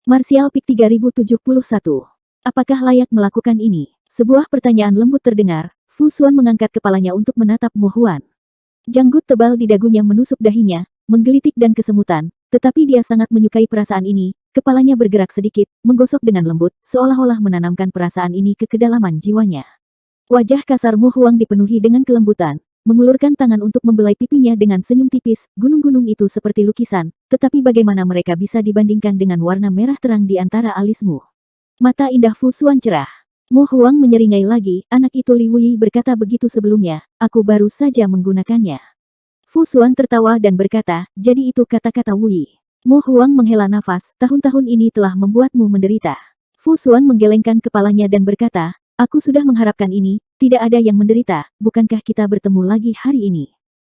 Martial Peak 3071. Apakah layak melakukan ini? Sebuah pertanyaan lembut terdengar. Fu Xuan mengangkat kepalanya untuk menatap Mo Huan. Janggut tebal di dagunya menusuk dahinya, menggelitik dan kesemutan, tetapi dia sangat menyukai perasaan ini. Kepalanya bergerak sedikit, menggosok dengan lembut, seolah-olah menanamkan perasaan ini ke kedalaman jiwanya. Wajah kasar Mo Huang dipenuhi dengan kelembutan, mengulurkan tangan untuk membelai pipinya dengan senyum tipis. Gunung-gunung itu seperti lukisan, tetapi bagaimana mereka bisa dibandingkan dengan warna merah terang di antara alismu? Mata indah Fu Xuan cerah. Mo Huang menyeringai lagi, anak itu Li Wuyi berkata begitu sebelumnya, aku baru saja menggunakannya. Fu Xuan tertawa dan berkata, jadi itu kata-kata Wuyi. Mo Huang menghela nafas, tahun-tahun ini telah membuatmu menderita. Fu Xuan menggelengkan kepalanya dan berkata, aku sudah mengharapkan ini, tidak ada yang menderita, bukankah kita bertemu lagi hari ini?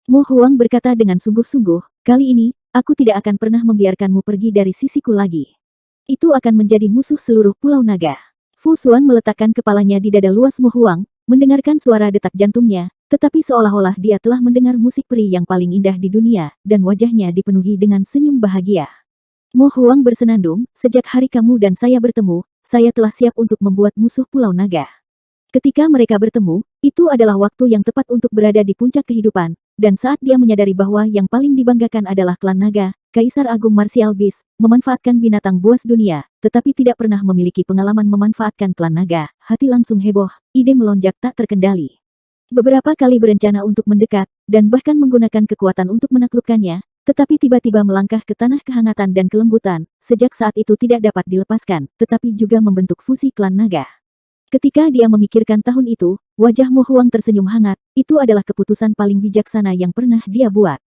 Mo Huang berkata dengan sungguh-sungguh, kali ini, aku tidak akan pernah membiarkanmu pergi dari sisiku lagi. Itu akan menjadi musuh seluruh Pulau Naga. Fu Xuan meletakkan kepalanya di dada luas Mo Huang, mendengarkan suara detak jantungnya, tetapi seolah-olah dia telah mendengar musik peri yang paling indah di dunia, dan wajahnya dipenuhi dengan senyum bahagia. Mo Huang bersenandung, sejak hari kamu dan saya bertemu, saya telah siap untuk membuat musuh Pulau Naga. Ketika mereka bertemu, itu adalah waktu yang tepat untuk berada di puncak kehidupan, dan saat dia menyadari bahwa yang paling dibanggakan adalah klan naga, Kaisar Agung Martial Beast, memanfaatkan binatang buas dunia, tetapi tidak pernah memiliki pengalaman memanfaatkan klan naga, hati langsung heboh, ide melonjak tak terkendali. Beberapa kali berencana untuk mendekat, dan bahkan menggunakan kekuatan untuk menaklukkannya, tetapi tiba-tiba melangkah ke tanah kehangatan dan kelembutan, sejak saat itu tidak dapat dilepaskan, tetapi juga membentuk fusi klan naga. Ketika dia memikirkan tahun itu, wajah Mo Huang tersenyum hangat, itu adalah keputusan paling bijaksana yang pernah dia buat.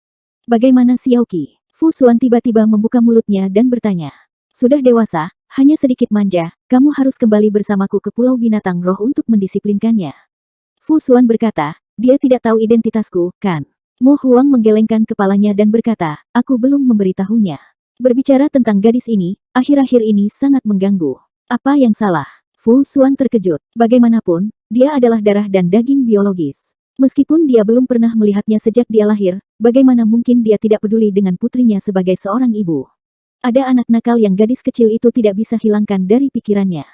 Bagaimana Xiaoqi? Fu Xuan tiba-tiba membuka mulutnya dan bertanya. Sudah dewasa, hanya sedikit manja, kamu harus kembali bersamaku ke Pulau Binatang Roh untuk mendisiplinkannya. Fu Xuan berkata, dia tidak tahu identitasku, kan? Mo Huang menggelengkan kepalanya dan berkata, aku belum memberitahunya. Berbicara tentang gadis ini, akhir-akhir ini sangat mengganggu. Apa yang salah? Fu Xuan terkejut. Bagaimanapun, dia adalah darah dan daging biologis. Meskipun dia belum pernah melihatnya sejak dia lahir, bagaimana mungkin dia tidak peduli dengan putrinya sebagai seorang ibu? Ada anak nakal yang gadis kecil itu tidak bisa hilangkan dari pikirannya.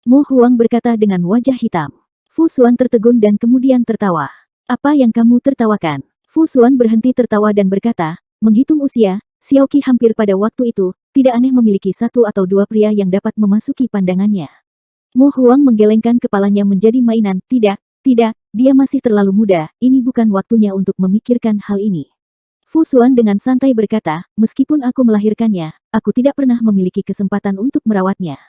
Mo Huang berkata dengan wajah hitam. Fu Xuan tertegun dan kemudian tertawa. Apa yang kamu tertawakan? Fu Xuan berhenti tertawa dan berkata, menghitung usia, Xiaoqi hampir pada waktu itu, tidak aneh memiliki satu atau dua pria yang dapat memasuki pandangannya. Mo Huang menggelengkan kepalanya menjadi mainan, tidak, dia masih terlalu muda, ini bukan waktunya untuk memikirkan hal ini. Fu Xuan dengan santai berkata, meskipun aku melahirkannya, aku tidak pernah memiliki kesempatan untuk merawatnya.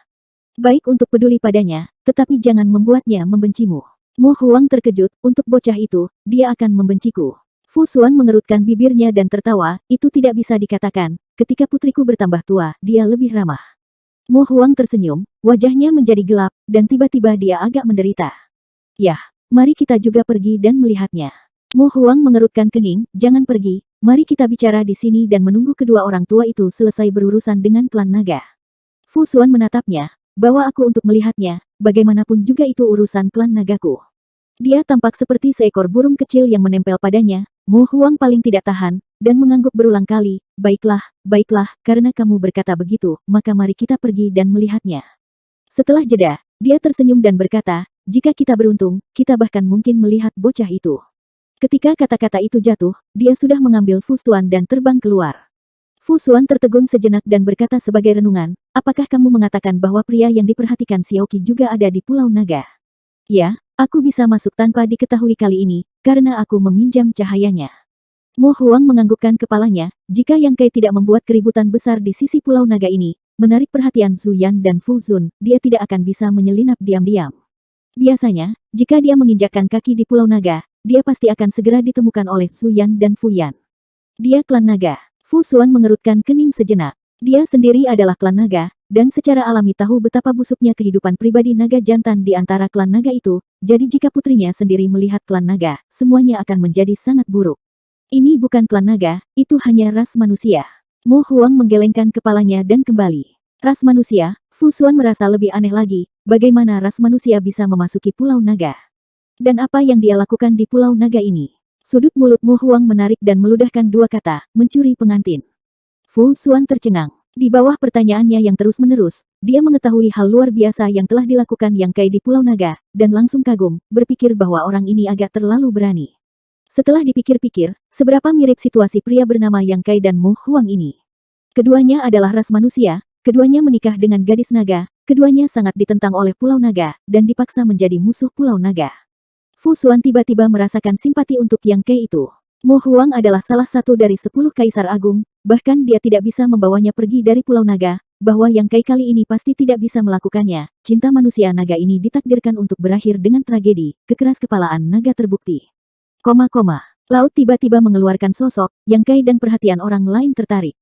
Baik untuk peduli padanya, tetapi jangan membuatnya membencimu. Mo Huang terkejut, untuk bocah itu, dia akan membenciku. Fu Xuan mengerutkan bibirnya dan tertawa, itu tidak bisa dikatakan, ketika putriku bertambah tua, dia lebih ramah. Mo Huang tersenyum, wajahnya menjadi gelap, dan tiba-tiba dia agak menderita. Yah, mari kita juga pergi dan melihatnya. Mo Huang mengerutkan kening, jangan pergi, mari kita bicara di sini dan menunggu kedua orang tua itu selesai berurusan dengan klan naga. Fu Xuan menatapnya, bawa aku untuk melihatnya, bagaimanapun juga itu urusan klan nagaku. Dia tampak seperti seekor burung kecil yang menempel padanya. Mo Huang paling tidak tahan, dan mengangguk berulang kali, baiklah, karena kamu berkata begitu, maka mari kita pergi dan melihatnya. Setelah jeda, dia tersenyum dan berkata, jika kita beruntung, kita bahkan mungkin melihat bocah itu. Ketika kata-kata itu jatuh, dia sudah mengambil Fu Xuan dan terbang keluar. Fu Xuan tertegun sejenak dan berkata sebagai renungan, apakah kamu mengatakan bahwa pria yang diperhatikan Xiaoqi juga ada di Pulau Naga? Ya, aku bisa masuk tanpa diketahui kali ini, karena aku meminjam cahayanya. Mo Huang menganggukkan kepalanya, jika Yang Kai tidak membuat keributan besar di sisi Pulau Naga ini, menarik perhatian Zhu Yan dan Fu Zun, dia tidak akan bisa menyelinap diam-diam. Biasanya, jika dia menginjakkan kaki di Pulau Naga, dia pasti akan segera ditemukan oleh Zhu Yan dan Fu Yan. Dia klan naga. Fu Xuan mengerutkan kening sejenak. Dia sendiri adalah klan naga, dan secara alami tahu betapa busuknya kehidupan pribadi naga jantan di antara klan naga itu, jadi jika putrinya sendiri melihat klan naga, semuanya akan menjadi sangat buruk. Ini bukan klan naga, itu hanya ras manusia. Mo Huang menggelengkan kepalanya dan kembali. Ras manusia, Fu Xuan merasa lebih aneh lagi, bagaimana ras manusia bisa memasuki Pulau Naga? Dan apa yang dia lakukan di Pulau Naga ini? Sudut mulut Mo Huang menarik dan meludahkan dua kata, mencuri pengantin. Fu Xuan tercengang. Di bawah pertanyaannya yang terus-menerus, dia mengetahui hal luar biasa yang telah dilakukan Yang Kai di Pulau Naga, dan langsung kagum, berpikir bahwa orang ini agak terlalu berani. Setelah dipikir-pikir, seberapa mirip situasi pria bernama Yang Kai dan Mo Huang ini. Keduanya adalah ras manusia, keduanya menikah dengan gadis naga, keduanya sangat ditentang oleh Pulau Naga, dan dipaksa menjadi musuh Pulau Naga. Fu Xuan tiba-tiba merasakan simpati untuk Yang Kai itu. Mo Huang adalah salah satu dari 10 kaisar agung, bahkan dia tidak bisa membawanya pergi dari Pulau Naga, bahwa Yang Kai kali ini pasti tidak bisa melakukannya. Cinta manusia naga ini ditakdirkan untuk berakhir dengan tragedi, kekeraskepalaan naga terbukti. Laut tiba-tiba mengeluarkan sosok, Yang Kai dan perhatian orang lain tertarik.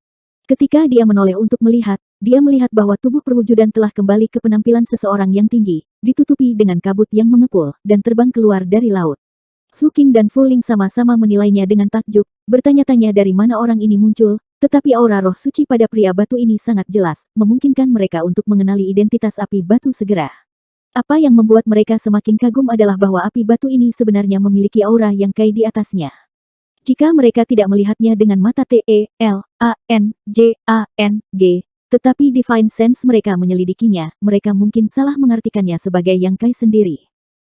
Ketika dia menoleh untuk melihat, dia melihat bahwa tubuh perwujudan telah kembali ke penampilan seseorang yang tinggi, ditutupi dengan kabut yang mengepul, dan terbang keluar dari laut. Su Qing dan Fu Ling sama-sama menilainya dengan takjub, bertanya-tanya dari mana orang ini muncul, tetapi aura roh suci pada pria batu ini sangat jelas, memungkinkan mereka untuk mengenali identitas api batu segera. Apa yang membuat mereka semakin kagum adalah bahwa api batu ini sebenarnya memiliki aura Yang Kai di atasnya. Jika mereka tidak melihatnya dengan mata TELANJANG, tetapi Divine Sense mereka menyelidikinya, mereka mungkin salah mengartikannya sebagai Yang Kai sendiri.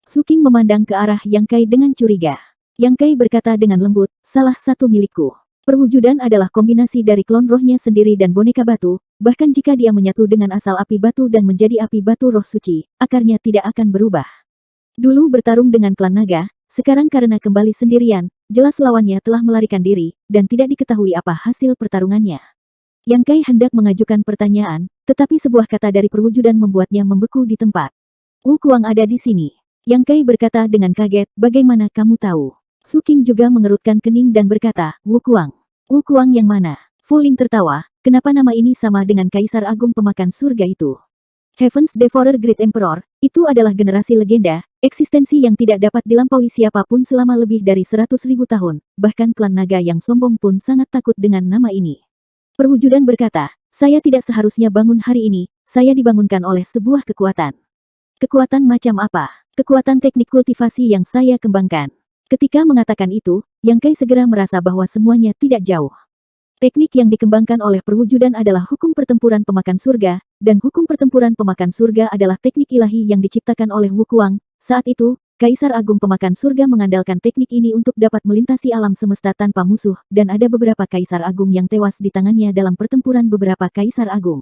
Su Qing memandang ke arah Yang Kai dengan curiga. Yang Kai berkata dengan lembut, salah satu milikku. Perwujudan adalah kombinasi dari klon rohnya sendiri dan boneka batu, bahkan jika dia menyatu dengan asal api batu dan menjadi api batu roh suci, akarnya tidak akan berubah. Dulu bertarung dengan klan naga, sekarang karena kembali sendirian, jelas lawannya telah melarikan diri, dan tidak diketahui apa hasil pertarungannya. Yang Kai hendak mengajukan pertanyaan, tetapi sebuah kata dari perwujudan membuatnya membeku di tempat. Wu Kuang ada di sini. Yang Kai berkata dengan kaget, bagaimana kamu tahu? Su Qing juga mengerutkan kening dan berkata, Wu Kuang. Wu Kuang yang mana? Fu Ling tertawa, kenapa nama ini sama dengan Kaisar Agung Pemakan Surga itu? Heaven's Devourer Great Emperor, itu adalah generasi legenda, eksistensi yang tidak dapat dilampaui siapapun selama lebih dari 100.000 tahun, bahkan klan naga yang sombong pun sangat takut dengan nama ini. Perwujudan berkata, saya tidak seharusnya bangun hari ini, saya dibangunkan oleh sebuah kekuatan. Kekuatan macam apa? Kekuatan teknik kultivasi yang saya kembangkan. Ketika mengatakan itu, Yang Kai segera merasa bahwa semuanya tidak jauh. Teknik yang dikembangkan oleh perwujudan adalah hukum pertempuran pemakan surga, dan hukum pertempuran pemakan surga adalah teknik ilahi yang diciptakan oleh Wu Kuang. Saat itu, Kaisar Agung Pemakan Surga mengandalkan teknik ini untuk dapat melintasi alam semesta tanpa musuh, dan ada beberapa Kaisar Agung yang tewas di tangannya dalam pertempuran beberapa Kaisar Agung.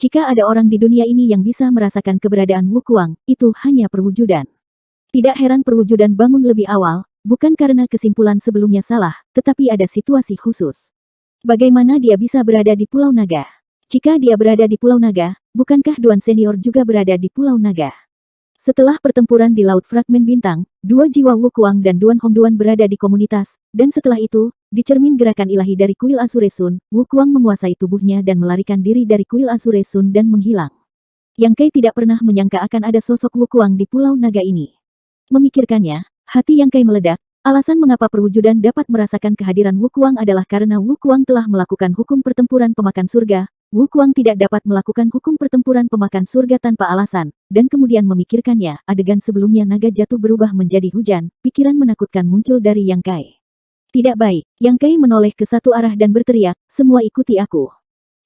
Jika ada orang di dunia ini yang bisa merasakan keberadaan Wu Kuang, itu hanya perwujudan. Tidak heran perwujudan bangun lebih awal, bukan karena kesimpulan sebelumnya salah, tetapi ada situasi khusus. Bagaimana dia bisa berada di Pulau Naga? Jika dia berada di Pulau Naga, bukankah Duan Senior juga berada di Pulau Naga? Setelah pertempuran di Laut Fragmen Bintang, dua jiwa Wu Kuang dan Duan Hongduan berada di komunitas, dan setelah itu, di cermin gerakan ilahi dari kuil Azure Sun, Wu Kuang menguasai tubuhnya dan melarikan diri dari kuil Azure Sun dan menghilang. Yang Kai tidak pernah menyangka akan ada sosok Wu Kuang di Pulau Naga ini. Memikirkannya, hati Yang Kai meledak. Alasan mengapa perwujudan dapat merasakan kehadiran Wu Kuang adalah karena Wu Kuang telah melakukan hukum pertempuran pemakan surga. Wu Kuang tidak dapat melakukan hukum pertempuran pemakan surga tanpa alasan, dan kemudian memikirkannya, adegan sebelumnya naga jatuh berubah menjadi hujan, pikiran menakutkan muncul dari Yang Kai. Tidak baik, Yang Kai menoleh ke satu arah dan berteriak, semua ikuti aku.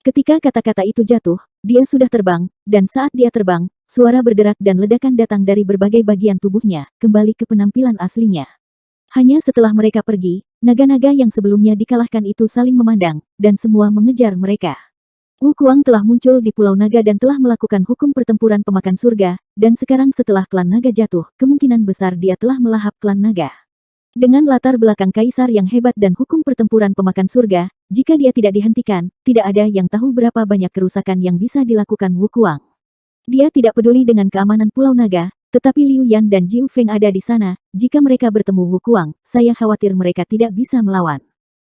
Ketika kata-kata itu jatuh, dia sudah terbang, dan saat dia terbang, suara berderak dan ledakan datang dari berbagai bagian tubuhnya, kembali ke penampilan aslinya. Hanya setelah mereka pergi, naga-naga yang sebelumnya dikalahkan itu saling memandang, dan semua mengejar mereka. Wu Kuang telah muncul di Pulau Naga dan telah melakukan hukum pertempuran pemakan surga, dan sekarang setelah klan naga jatuh, kemungkinan besar dia telah melahap klan naga. Dengan latar belakang kaisar yang hebat dan hukum pertempuran pemakan surga, jika dia tidak dihentikan, tidak ada yang tahu berapa banyak kerusakan yang bisa dilakukan Wu Kuang. Dia tidak peduli dengan keamanan Pulau Naga, tetapi Liu Yan dan Jiu Feng ada di sana, jika mereka bertemu Wu Kuang, saya khawatir mereka tidak bisa melawan.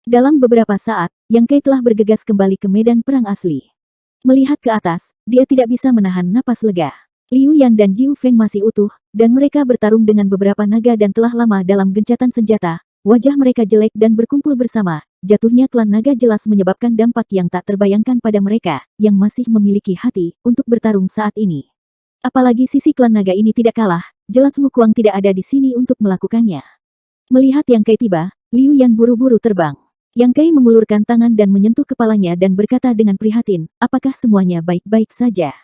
Dalam beberapa saat, Yang Kai telah bergegas kembali ke medan perang asli. Melihat ke atas, dia tidak bisa menahan napas lega. Liu Yan dan Jiu Feng masih utuh, dan mereka bertarung dengan beberapa naga dan telah lama dalam gencatan senjata. Wajah mereka jelek dan berkumpul bersama. Jatuhnya klan naga jelas menyebabkan dampak yang tak terbayangkan pada mereka, yang masih memiliki hati, untuk bertarung saat ini. Apalagi sisi klan naga ini tidak kalah, jelas Wu Kuang tidak ada di sini untuk melakukannya. Melihat Yang Kai tiba, Liu Yan buru-buru terbang. Yang Kai mengulurkan tangan dan menyentuh kepalanya dan berkata dengan prihatin, apakah semuanya baik-baik saja?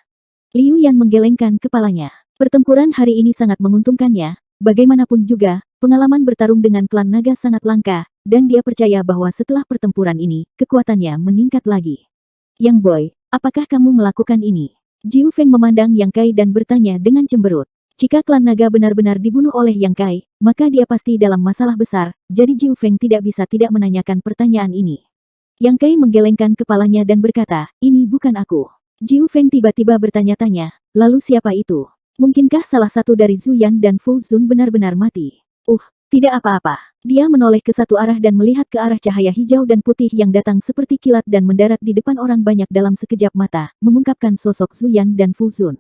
Liu Yan menggelengkan kepalanya. Pertempuran hari ini sangat menguntungkannya, bagaimanapun juga, pengalaman bertarung dengan klan naga sangat langka, dan dia percaya bahwa setelah pertempuran ini, kekuatannya meningkat lagi. Yang Boy, apakah kamu melakukan ini? Jiu Feng memandang Yang Kai dan bertanya dengan cemberut. Jika klan naga benar-benar dibunuh oleh Yang Kai, maka dia pasti dalam masalah besar, jadi Jiu Feng tidak bisa tidak menanyakan pertanyaan ini. Yang Kai menggelengkan kepalanya dan berkata, ini bukan aku. Jiu Feng tiba-tiba bertanya-tanya, lalu siapa itu? Mungkinkah salah satu dari Zhu Yan dan Fu Zun benar-benar mati? Tidak apa-apa. Dia menoleh ke satu arah dan melihat ke arah cahaya hijau dan putih yang datang seperti kilat dan mendarat di depan orang banyak dalam sekejap mata, mengungkapkan sosok Zhu Yan dan Fu Zun.